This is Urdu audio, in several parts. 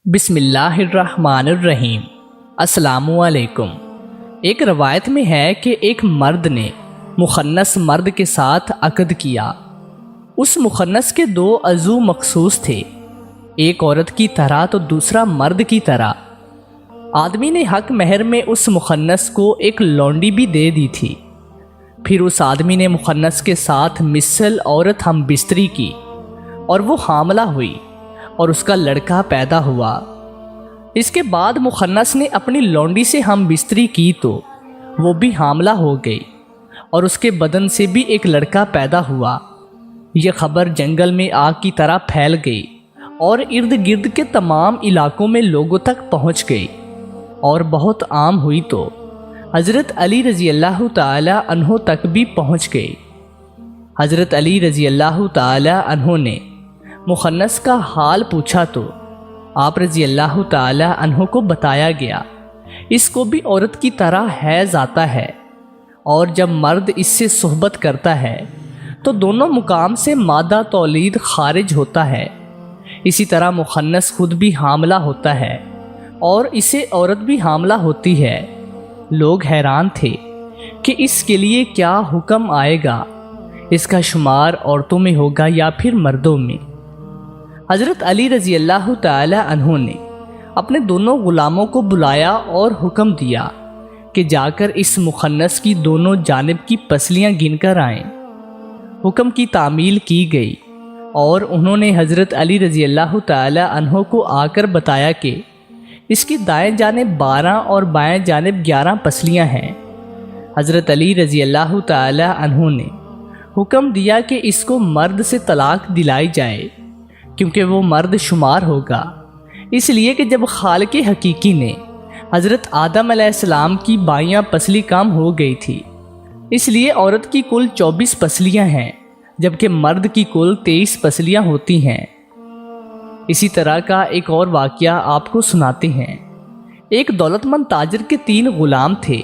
بسم اللہ الرحمن الرحیم۔ السلام علیکم۔ ایک روایت میں ہے کہ ایک مرد نے مخنث مرد کے ساتھ عقد کیا۔ اس مخنث کے دو عضو مخصوص تھے، ایک عورت کی طرح تو دوسرا مرد کی طرح۔ آدمی نے حق مہر میں اس مخنث کو ایک لونڈی بھی دے دی تھی۔ پھر اس آدمی نے مخنث کے ساتھ مثل عورت ہم بستری کی اور وہ حاملہ ہوئی اور اس کا لڑکا پیدا ہوا۔ اس کے بعد مخنث نے اپنی لونڈی سے ہم بستری کی تو وہ بھی حاملہ ہو گئی اور اس کے بدن سے بھی ایک لڑکا پیدا ہوا۔ یہ خبر جنگل میں آگ کی طرح پھیل گئی اور ارد گرد کے تمام علاقوں میں لوگوں تک پہنچ گئی اور بہت عام ہوئی تو حضرت علی رضی اللہ تعالی عنہ تک بھی پہنچ گئی۔ حضرت علی رضی اللہ تعالی عنہ نے مخنث کا حال پوچھا تو آپ رضی اللہ تعالی عنہ کو بتایا گیا، اس کو بھی عورت کی طرح حیض آتا ہے اور جب مرد اس سے صحبت کرتا ہے تو دونوں مقام سے مادہ تولید خارج ہوتا ہے۔ اسی طرح مخنث خود بھی حاملہ ہوتا ہے اور اسے عورت بھی حاملہ ہوتی ہے۔ لوگ حیران تھے کہ اس کے لیے کیا حکم آئے گا، اس کا شمار عورتوں میں ہوگا یا پھر مردوں میں۔ حضرت علی رضی اللہ تعالی عنہ نے اپنے دونوں غلاموں کو بلایا اور حکم دیا کہ جا کر اس مخنث کی دونوں جانب کی پسلیاں گن کر آئیں۔ حکم کی تعمیل کی گئی اور انہوں نے حضرت علی رضی اللہ تعالی عنہ کو آ کر بتایا کہ اس کی دائیں جانب 12 اور بائیں جانب 11 پسلیاں ہیں۔ حضرت علی رضی اللہ تعالی عنہ نے حکم دیا کہ اس کو مرد سے طلاق دلائی جائے کیونکہ وہ مرد شمار ہوگا، اس لیے کہ جب خالق حقیقی نے حضرت آدم علیہ السلام کی بائیں پسلی کم ہو گئی تھی، اس لیے عورت کی کل 24 پسلیاں ہیں جبکہ مرد کی کل 23 پسلیاں ہوتی ہیں۔ اسی طرح کا ایک اور واقعہ آپ کو سناتے ہیں۔ ایک دولت مند تاجر کے 3 غلام تھے۔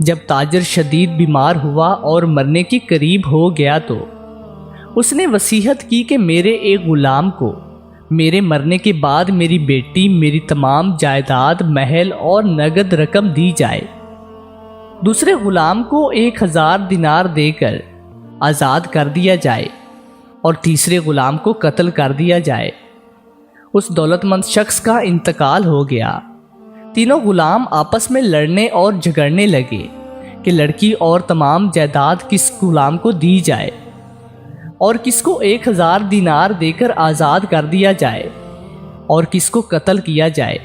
جب تاجر شدید بیمار ہوا اور مرنے کے قریب ہو گیا تو اس نے وصیت کی کہ میرے ایک غلام کو میرے مرنے کے بعد میری بیٹی میری تمام جائیداد محل اور نقد رقم دی جائے، دوسرے غلام کو 1000 دینار دے کر آزاد کر دیا جائے اور تیسرے غلام کو قتل کر دیا جائے۔ اس دولت مند شخص کا انتقال ہو گیا۔ تینوں غلام آپس میں لڑنے اور جھگڑنے لگے کہ لڑکی اور تمام جائیداد کس غلام کو دی جائے اور کس کو 1000 دینار دے کر آزاد کر دیا جائے اور کس کو قتل کیا جائے۔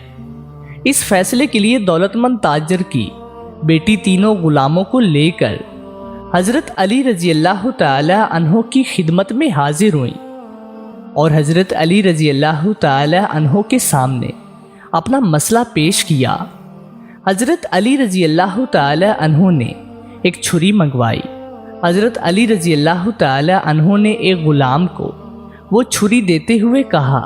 اس فیصلے کے لیے دولت مند تاجر کی بیٹی تینوں غلاموں کو لے کر حضرت علی رضی اللہ تعالی عنہ کی خدمت میں حاضر ہوئیں اور حضرت علی رضی اللہ تعالی عنہ کے سامنے اپنا مسئلہ پیش کیا۔ حضرت علی رضی اللہ تعالی عنہ نے ایک چھری منگوائی۔ حضرت علی رضی اللہ تعالی عنہ نے ایک غلام کو وہ چھری دیتے ہوئے کہا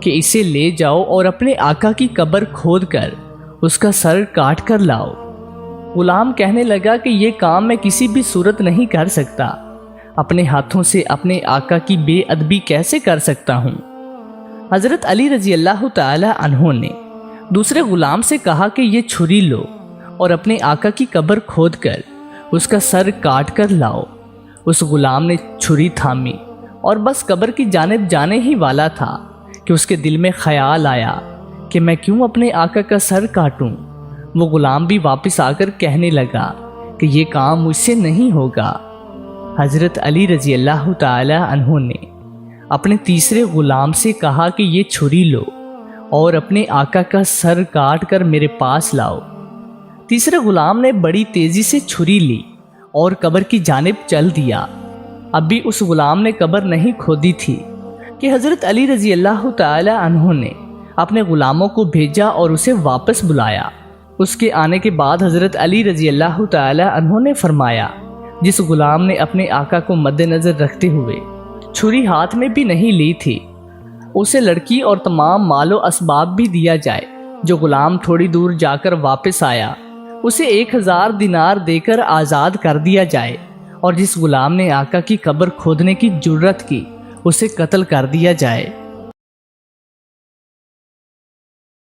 کہ اسے لے جاؤ اور اپنے آقا کی قبر کھود کر اس کا سر کاٹ کر لاؤ۔ غلام کہنے لگا کہ یہ کام میں کسی بھی صورت نہیں کر سکتا، اپنے ہاتھوں سے اپنے آقا کی بے ادبی کیسے کر سکتا ہوں؟ حضرت علی رضی اللہ تعالی عنہ نے دوسرے غلام سے کہا کہ یہ چھری لو اور اپنے آقا کی قبر کھود کر اس کا سر کاٹ کر لاؤ۔ اس غلام نے چھری تھامی اور بس قبر کی جانب جانے ہی والا تھا کہ اس کے دل میں خیال آیا کہ میں کیوں اپنے آقا کا سر کاٹوں؟ وہ غلام بھی واپس آ کر کہنے لگا کہ یہ کام مجھ سے نہیں ہوگا۔ حضرت علی رضی اللہ تعالی عنہ نے اپنے تیسرے غلام سے کہا کہ یہ چھری لو اور اپنے آقا کا سر کاٹ کر میرے پاس لاؤ۔ تیسرے غلام نے بڑی تیزی سے چھری لی اور قبر کی جانب چل دیا۔ اب بھی اس غلام نے قبر نہیں کھودی تھی کہ حضرت علی رضی اللہ تعالی عنہ نے اپنے غلاموں کو بھیجا اور اسے واپس بلایا۔ اس کے آنے کے بعد حضرت علی رضی اللہ تعالی عنہ نے فرمایا، جس غلام نے اپنے آقا کو مد نظر رکھتے ہوئے چھری ہاتھ میں بھی نہیں لی تھی، اسے لڑکی اور تمام مال و اسباب بھی دیا جائے۔ جو غلام تھوڑی دور جا کر واپس آیا اسے 1000 دینار دے کر آزاد کر دیا جائے اور جس غلام نے آقا کی قبر کھودنے کی جرت کی اسے قتل کر دیا جائے۔